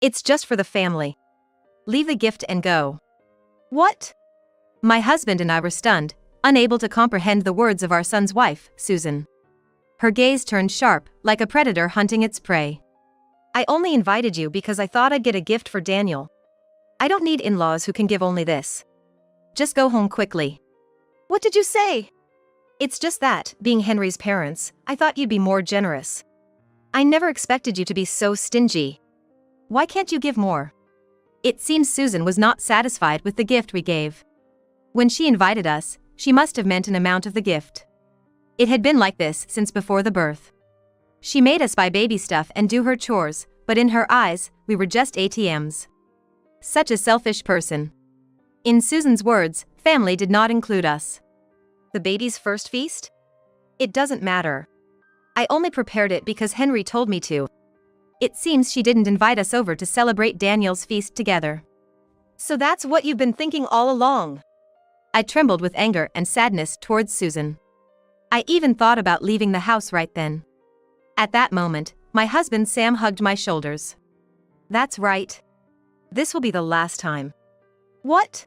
It's just for the family. Leave the gift and go. What? My husband and I were stunned, unable to comprehend the words of our son's wife, Susan. Her gaze turned sharp, like a predator hunting its prey. I only invited you because I thought I'd get a gift for Daniel. I don't need in-laws who can give only this. Just go home quickly. What did you say? It's just that, being Henry's parents, I thought you'd be more generous. I never expected you to be so stingy. Why can't you give more? It seems Susan was not satisfied with the gift we gave. When she invited us, she must have meant an amount of the gift. It had been like this since before the birth. She made us buy baby stuff and do her chores, but in her eyes, we were just ATMs. Such a selfish person. In Susan's words, family did not include us. The baby's first feast? It doesn't matter. I only prepared it because Henry told me to. It seems she didn't invite us over to celebrate Daniel's feast together. So that's what you've been thinking all along. I trembled with anger and sadness towards Susan. I even thought about leaving the house right then. At that moment, my husband Sam hugged my shoulders. That's right. This will be the last time. What?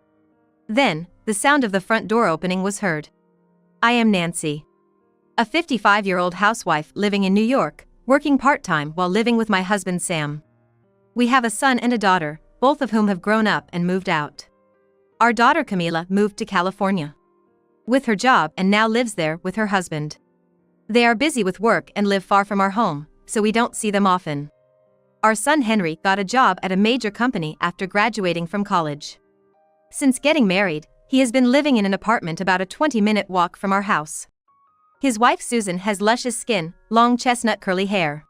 Then, the sound of the front door opening was heard. I am Nancy. A 55-year-old housewife living in New York, working part-time while living with my husband Sam. We have a son and a daughter, both of whom have grown up and moved out. Our daughter Camila moved to California with her job and now lives there with her husband. They are busy with work and live far from our home, so we don't see them often. Our son Henry got a job at a major company after graduating from college. Since getting married, he has been living in an apartment about a 20-minute walk from our house. His wife Susan has luscious skin, long chestnut curly hair,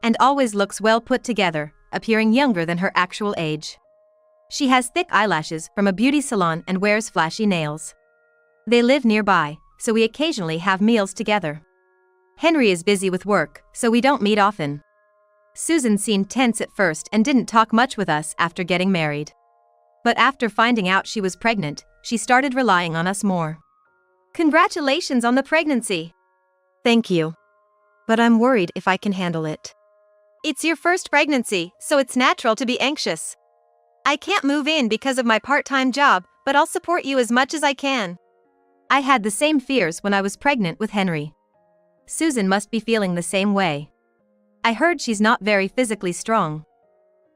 and always looks well put together, appearing younger than her actual age. She has thick eyelashes from a beauty salon and wears flashy nails. They live nearby, so we occasionally have meals together. Henry is busy with work, so we don't meet often. Susan seemed tense at first and didn't talk much with us after getting married. But after finding out she was pregnant, she started relying on us more. Congratulations on the pregnancy. Thank you. But I'm worried if I can handle it. It's your first pregnancy, so it's natural to be anxious. I can't move in because of my part-time job, but I'll support you as much as I can. I had the same fears when I was pregnant with Henry. Susan must be feeling the same way. I heard she's not very physically strong.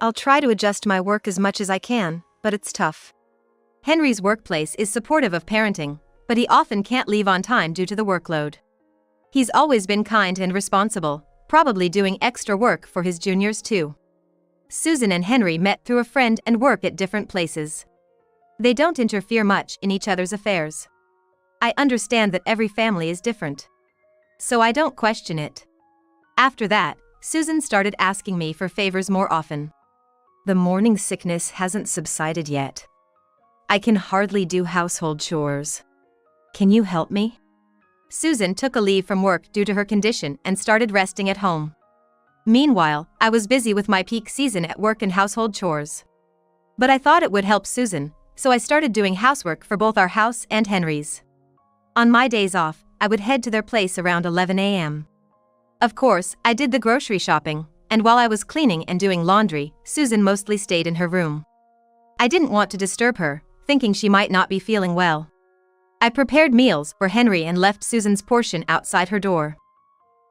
I'll try to adjust my work as much as I can, but it's tough. Henry's workplace is supportive of parenting, but he often can't leave on time due to the workload. He's always been kind and responsible, probably doing extra work for his juniors too. Susan and Henry met through a friend and work at different places. They don't interfere much in each other's affairs. I understand that every family is different, so I don't question it. After that, Susan started asking me for favors more often. The morning sickness hasn't subsided yet. I can hardly do household chores. Can you help me? Susan took a leave from work due to her condition and started resting at home. Meanwhile, I was busy with my peak season at work and household chores. But I thought it would help Susan, so I started doing housework for both our house and Henry's. On my days off, I would head to their place around 11 a.m. Of course, I did the grocery shopping, and while I was cleaning and doing laundry, Susan mostly stayed in her room. I didn't want to disturb her, thinking she might not be feeling well. I prepared meals for Henry and left Susan's portion outside her door.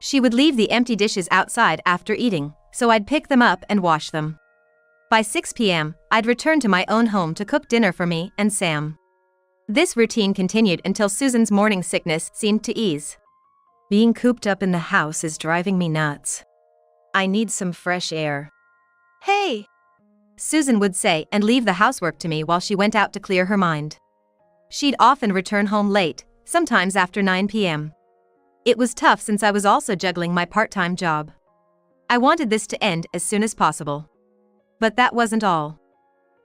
She would leave the empty dishes outside after eating, so I'd pick them up and wash them. By 6 p.m., I'd return to my own home to cook dinner for me and Sam. This routine continued until Susan's morning sickness seemed to ease. Being cooped up in the house is driving me nuts. I need some fresh air. Hey! Susan would say and leave the housework to me while she went out to clear her mind. She'd often return home late, sometimes after 9 p.m. It was tough since I was also juggling my part-time job. I wanted this to end as soon as possible. But that wasn't all.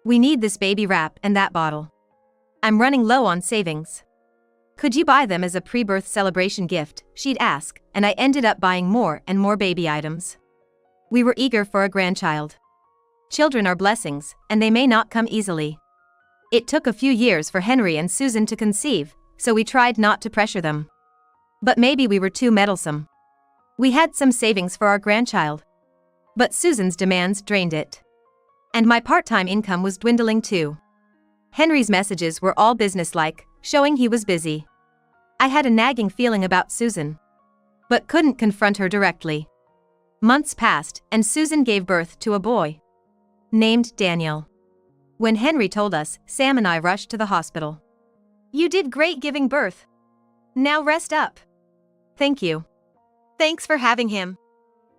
We need this baby wrap and that bottle. I'm running low on savings. Could you buy them as a pre-birth celebration gift, she'd ask, and I ended up buying more and more baby items. We were eager for a grandchild. Children are blessings, and they may not come easily. It took a few years for Henry and Susan to conceive, so we tried not to pressure them. But maybe we were too meddlesome. We had some savings for our grandchild. But Susan's demands drained it. And my part-time income was dwindling too. Henry's messages were all businesslike, showing he was busy. I had a nagging feeling about Susan, but couldn't confront her directly. Months passed, and Susan gave birth to a boy named Daniel. When Henry told us, Sam and I rushed to the hospital. "You did great giving birth. Now rest up." "Thank you. Thanks for having him.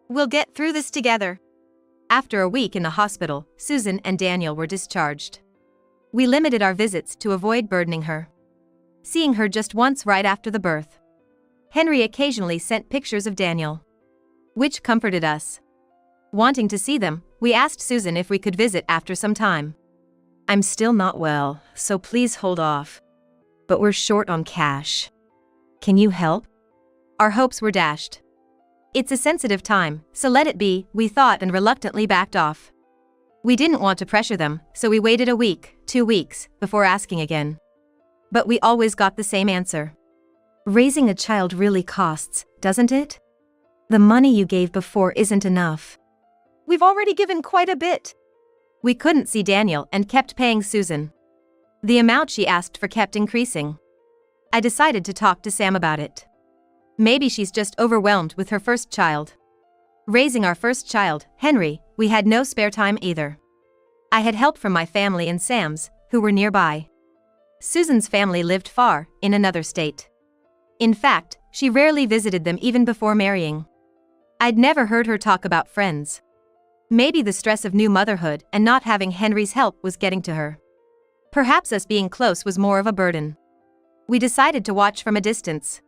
We'll get through this together." After a week in the hospital, Susan and Daniel were discharged. We limited our visits to avoid burdening her, seeing her just once right after the birth. Henry occasionally sent pictures of Daniel, which comforted us. Wanting to see them, we asked Susan if we could visit after some time. "I'm still not well, so please hold off. But we're short on cash. Can you help?" Our hopes were dashed. "It's a sensitive time, so let it be," we thought, and reluctantly backed off. We didn't want to pressure them, so we waited a week, 2 weeks, before asking again. But we always got the same answer. "Raising a child really costs, doesn't it? The money you gave before isn't enough." "We've already given quite a bit." We couldn't see Daniel and kept paying Susan. The amount she asked for kept increasing. I decided to talk to Sam about it. Maybe she's just overwhelmed with her first child. Raising our first child, Henry, we had no spare time either. I had help from my family and Sam's, who were nearby. Susan's family lived far, in another state. In fact, she rarely visited them even before marrying. I'd never heard her talk about friends. Maybe the stress of new motherhood and not having Henry's help was getting to her. Perhaps us being close was more of a burden. We decided to watch from a distance,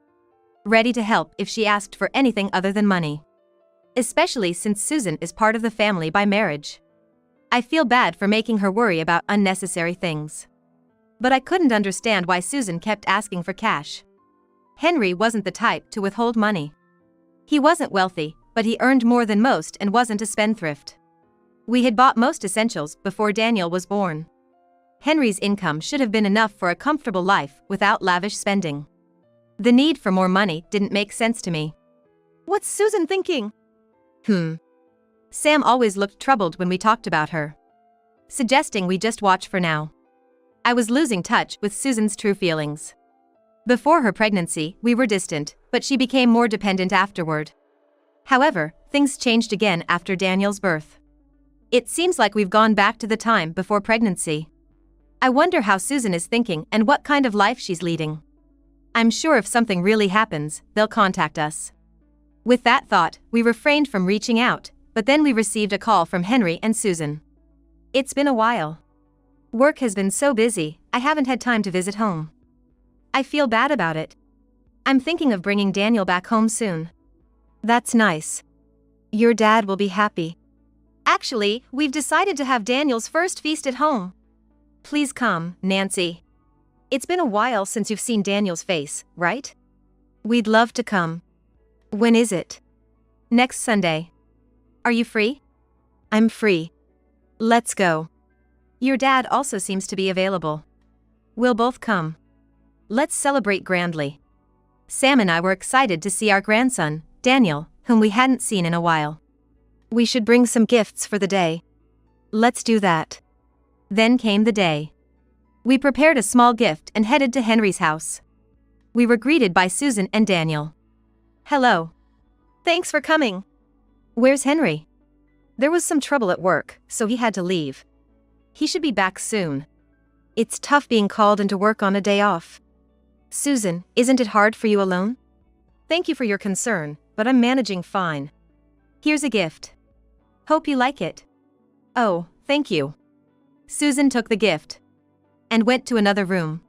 ready to help if she asked for anything other than money. Especially since Susan is part of the family by marriage. I feel bad for making her worry about unnecessary things. But I couldn't understand why Susan kept asking for cash. Henry wasn't the type to withhold money. He wasn't wealthy, but he earned more than most and wasn't a spendthrift. We had bought most essentials before Daniel was born. Henry's income should have been enough for a comfortable life without lavish spending. The need for more money didn't make sense to me. "What's Susan thinking?" Sam always looked troubled when we talked about her, suggesting we just watch for now. I was losing touch with Susan's true feelings. Before her pregnancy, we were distant, but she became more dependent afterward. However, things changed again after Daniel's birth. It seems like we've gone back to the time before pregnancy. I wonder how Susan is thinking and what kind of life she's leading. I'm sure if something really happens, they'll contact us. With that thought, we refrained from reaching out, but then we received a call from Henry and Susan. "It's been a while. Work has been so busy, I haven't had time to visit home. I feel bad about it. I'm thinking of bringing Daniel back home soon." "That's nice. Your dad will be happy." "Actually, we've decided to have Daniel's first feast at home. Please come, Nancy. It's been a while since you've seen Daniel's face, right? We'd love to come." "When is it?" "Next Sunday. Are you free?" "I'm free. Let's go." "Your dad also seems to be available. We'll both come. Let's celebrate grandly." Sam and I were excited to see our grandson, Daniel, whom we hadn't seen in a while. "We should bring some gifts for the day." "Let's do that." Then came the day. We prepared a small gift and headed to Henry's house. We were greeted by Susan and Daniel. "Hello. Thanks for coming." "Where's Henry?" "There was some trouble at work, so he had to leave. He should be back soon." "It's tough being called into work on a day off." "Susan, isn't it hard for you alone?" "Thank you for your concern, but I'm managing fine. Here's a gift. Hope you like it." "Oh, thank you." Susan took the gift and went to another room,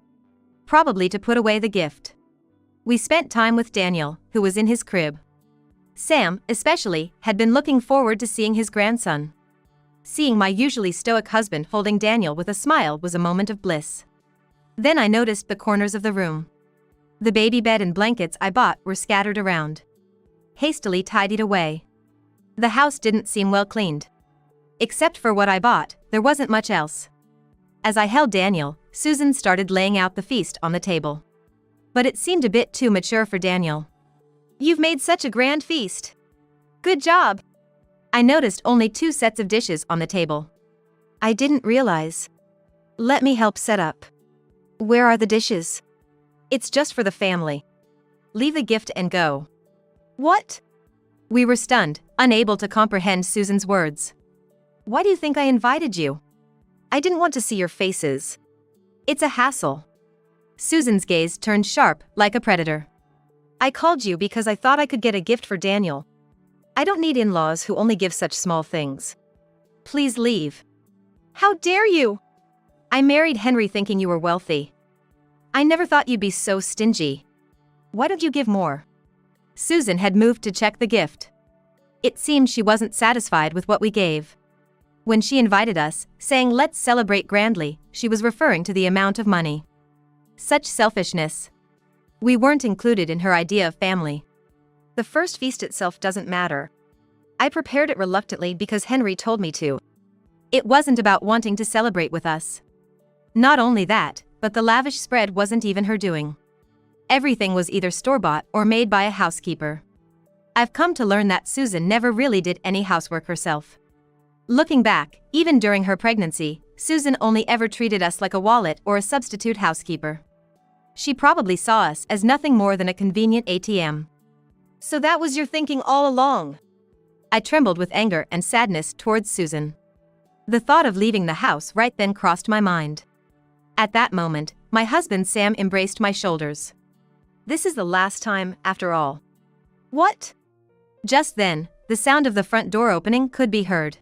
probably to put away the gift. We spent time with Daniel, who was in his crib. Sam, especially, had been looking forward to seeing his grandson. Seeing my usually stoic husband holding Daniel with a smile was a moment of bliss. Then I noticed the corners of the room. The baby bed and blankets I bought were scattered around, hastily tidied away. The house didn't seem well cleaned. Except for what I bought, there wasn't much else. As I held Daniel, Susan started laying out the feast on the table. But it seemed a bit too mature for Daniel. "You've made such a grand feast. Good job." I noticed only 2 sets of dishes on the table. I didn't realize. Let me help set up. Where are the dishes? It's just for the family. Leave the gift and go. What? We were stunned, unable to comprehend Susan's words. Why do you think I invited you? I didn't want to see your faces. It's a hassle. Susan's gaze turned sharp, like a predator. I called you because I thought I could get a gift for Daniel. I don't need in-laws who only give such small things. Please leave. How dare you? I married Henry thinking you were wealthy. I never thought you'd be so stingy. Why don't you give more? Susan had moved to check the gift. It seemed she wasn't satisfied with what we gave. When she invited us, saying let's celebrate grandly, she was referring to the amount of money. Such selfishness. We weren't included in her idea of family. The first feast itself doesn't matter. I prepared it reluctantly because Henry told me to. It wasn't about wanting to celebrate with us. Not only that, but the lavish spread wasn't even her doing. Everything was either store-bought or made by a housekeeper. I've come to learn that Susan never really did any housework herself. Looking back, even during her pregnancy, Susan only ever treated us like a wallet or a substitute housekeeper. She probably saw us as nothing more than a convenient ATM. So that was your thinking all along? I trembled with anger and sadness towards Susan. The thought of leaving the house right then crossed my mind. At that moment, my husband Sam embraced my shoulders. This is the last time, after all. What? Just then, the sound of the front door opening could be heard.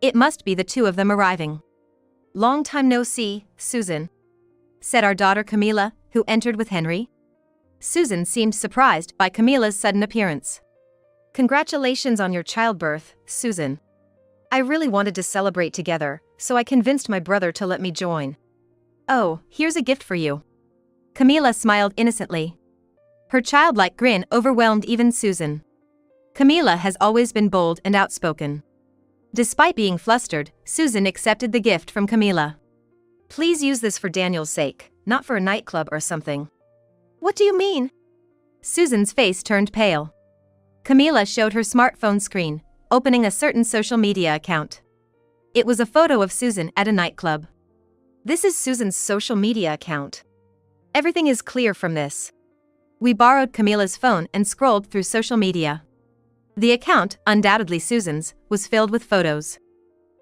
It must be the two of them arriving. Long time no see, Susan, said our daughter Camila, who entered with Henry. Susan seemed surprised by Camila's sudden appearance. Congratulations on your childbirth, Susan. I really wanted to celebrate together, so I convinced my brother to let me join. Oh, here's a gift for you. Camila smiled innocently. Her childlike grin overwhelmed even Susan. Camila has always been bold and outspoken. Despite being flustered, Susan accepted the gift from Camila. Please use this for Daniel's sake, not for a nightclub or something. What do you mean? Susan's face turned pale. Camila showed her smartphone screen, opening a certain social media account. It was a photo of Susan at a nightclub. This is Susan's social media account. Everything is clear from this. We borrowed Camila's phone and scrolled through social media. The account, undoubtedly Susan's, was filled with photos,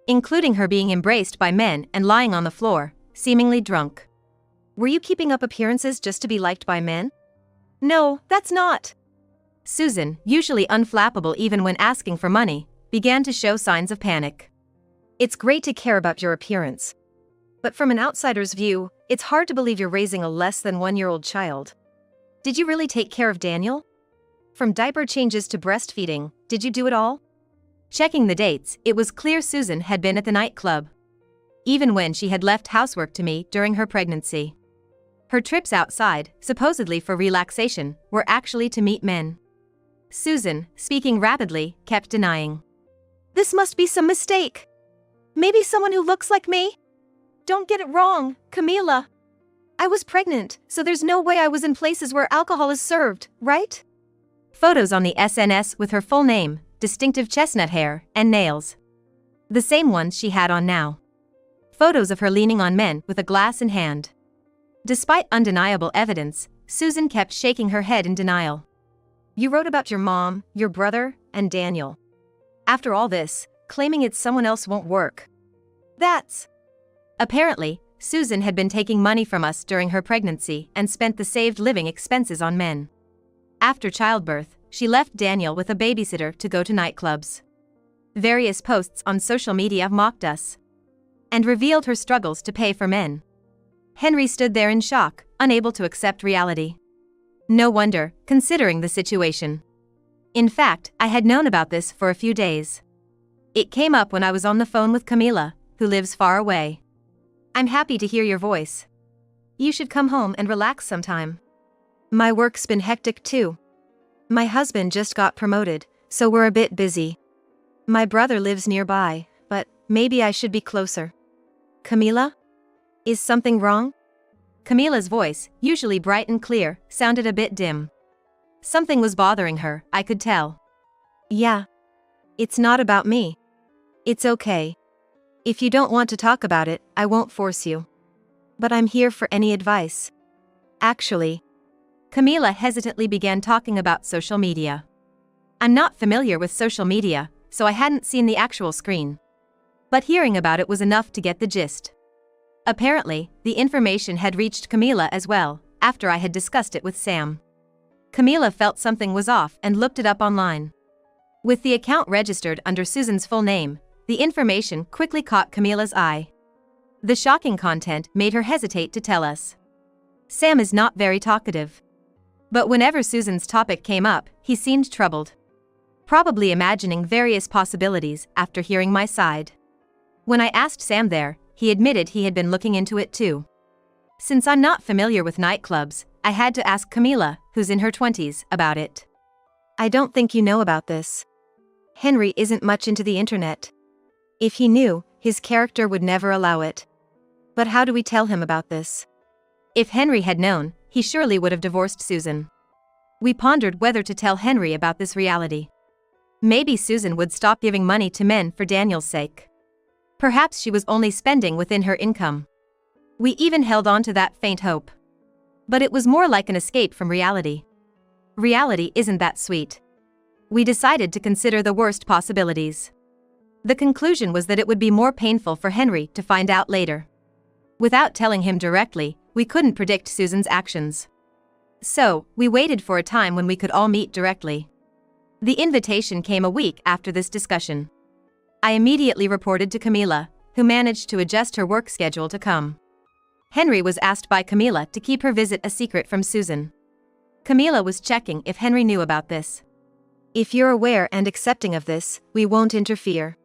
including her being embraced by men and lying on the floor, seemingly drunk. Were you keeping up appearances just to be liked by men? No, that's not. Susan, usually unflappable even when asking for money, began to show signs of panic. It's great to care about your appearance. But from an outsider's view, it's hard to believe you're raising a less than 1-year-old child. Did you really take care of Daniel? From diaper changes to breastfeeding, did you do it all? Checking the dates, it was clear Susan had been at the nightclub, even when she had left housework to me during her pregnancy. Her trips outside, supposedly for relaxation, were actually to meet men. Susan, speaking rapidly, kept denying. This must be some mistake. Maybe someone who looks like me? Don't get it wrong, Camila. I was pregnant, so there's no way I was in places where alcohol is served, right? Photos on the SNS with her full name, distinctive chestnut hair, and nails. The same ones she had on now. Photos of her leaning on men with a glass in hand. Despite undeniable evidence, Susan kept shaking her head in denial. You wrote about your mom, your brother, and Daniel. After all this, claiming it's someone else won't work. That's... Apparently, Susan had been taking money from us during her pregnancy and spent the saved living expenses on men. After childbirth, she left Daniel with a babysitter to go to nightclubs. Various posts on social media mocked us and revealed her struggles to pay for men. Henry stood there in shock, unable to accept reality. No wonder, considering the situation. In fact, I had known about this for a few days. It came up when I was on the phone with Camila, who lives far away. I'm happy to hear your voice. You should come home and relax sometime. My work's been hectic too. My husband just got promoted, so we're a bit busy. My brother lives nearby, but maybe I should be closer. Camila? Is something wrong? Camila's voice, usually bright and clear, sounded a bit dim. Something was bothering her, I could tell. Yeah. It's not about me. It's okay. If you don't want to talk about it, I won't force you. But I'm here for any advice. Actually, Camila hesitantly began talking about social media. I'm not familiar with social media, so I hadn't seen the actual screen. But hearing about it was enough to get the gist. Apparently, the information had reached Camila as well, after I had discussed it with Sam. Camila felt something was off and looked it up online. With the account registered under Susan's full name, the information quickly caught Camila's eye. The shocking content made her hesitate to tell us. Sam is not very talkative. But whenever Susan's topic came up, he seemed troubled. Probably imagining various possibilities after hearing my side. When I asked Sam there, he admitted he had been looking into it too. Since I'm not familiar with nightclubs, I had to ask Camila, who's in her 20s, about it. I don't think you know about this. Henry isn't much into the internet. If he knew, his character would never allow it. But how do we tell him about this? If Henry had known, he surely would have divorced Susan. We pondered whether to tell Henry about this reality. Maybe Susan would stop giving money to men for Daniel's sake. Perhaps she was only spending within her income. We even held on to that faint hope. But it was more like an escape from reality. Reality isn't that sweet. We decided to consider the worst possibilities. The conclusion was that it would be more painful for Henry to find out later. Without telling him directly, we couldn't predict Susan's actions. So, we waited for a time when we could all meet directly. The invitation came a week after this discussion. I immediately reported to Camila, who managed to adjust her work schedule to come. Henry was asked by Camila to keep her visit a secret from Susan. Camila was checking if Henry knew about this. If you're aware and accepting of this, we won't interfere.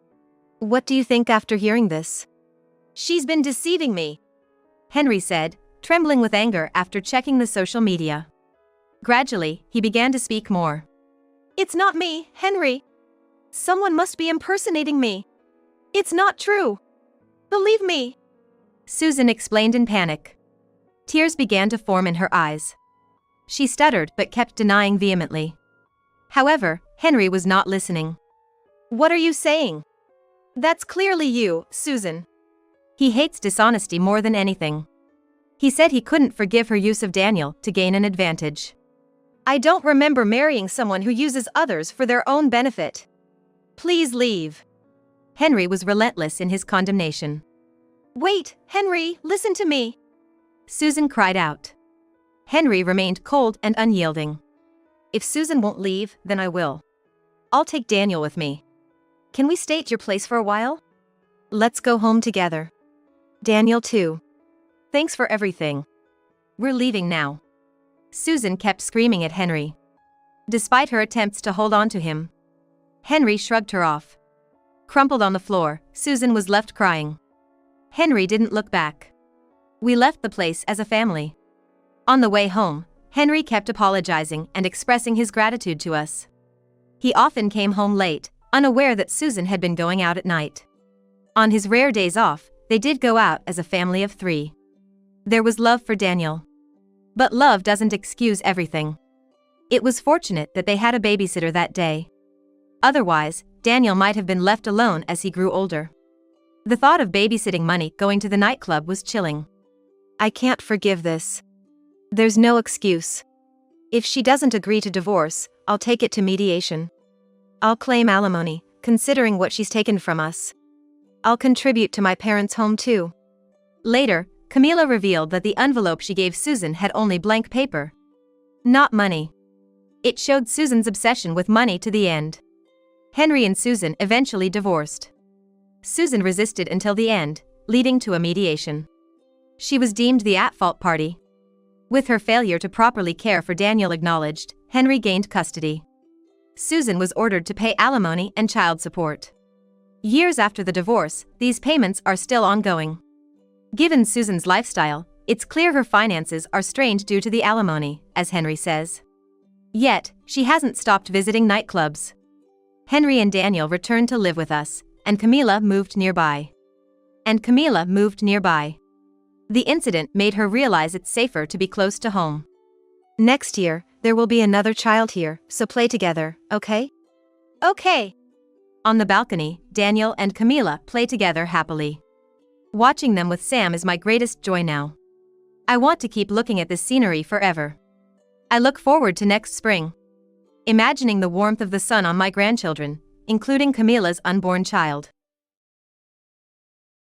What do you think after hearing this? She's been deceiving me, Henry said, trembling with anger after checking the social media. Gradually, he began to speak more. It's not me, Henry. Someone must be impersonating me. It's not true. Believe me, Susan explained in panic. Tears began to form in her eyes. She stuttered but kept denying vehemently. However, Henry was not listening. What are you saying? That's clearly you, Susan. He hates dishonesty more than anything. He said he couldn't forgive her use of Daniel to gain an advantage. I don't remember marrying someone who uses others for their own benefit. Please leave. Henry was relentless in his condemnation. Wait, Henry, listen to me, Susan cried out. Henry remained cold and unyielding. If Susan won't leave, then I will. I'll take Daniel with me. Can we stay at your place for a while? Let's go home together. Daniel too. Thanks for everything. We're leaving now. Susan kept screaming at Henry. Despite her attempts to hold on to him, Henry shrugged her off. Crumpled on the floor, Susan was left crying. Henry didn't look back. We left the place as a family. On the way home, Henry kept apologizing and expressing his gratitude to us. He often came home late, unaware that Susan had been going out at night. On his rare days off, they did go out as a family of 3. There was love for Daniel. But love doesn't excuse everything. It was fortunate that they had a babysitter that day. Otherwise, Daniel might have been left alone as he grew older. The thought of babysitting money going to the nightclub was chilling. I can't forgive this. There's no excuse. If she doesn't agree to divorce, I'll take it to mediation. I'll claim alimony, considering what she's taken from us. I'll contribute to my parents' home too. Later, Camila revealed that the envelope she gave Susan had only blank paper. Not money. It showed Susan's obsession with money to the end. Henry and Susan eventually divorced. Susan resisted until the end, leading to a mediation. She was deemed the at-fault party. With her failure to properly care for Daniel acknowledged, Henry gained custody. Susan was ordered to pay alimony and child support. Years after the divorce, these payments are still ongoing. Given Susan's lifestyle, it's clear her finances are strained due to the alimony, as Henry says. Yet, she hasn't stopped visiting nightclubs. Henry and Daniel returned to live with us, and Camila moved nearby. The incident made her realize it's safer to be close to home. Next year, there will be another child here, so play together, okay? Okay. On the balcony, Daniel and Camila play together happily. Watching them with Sam is my greatest joy now. I want to keep looking at this scenery forever. I look forward to next spring. Imagining the warmth of the sun on my grandchildren, including Camila's unborn child.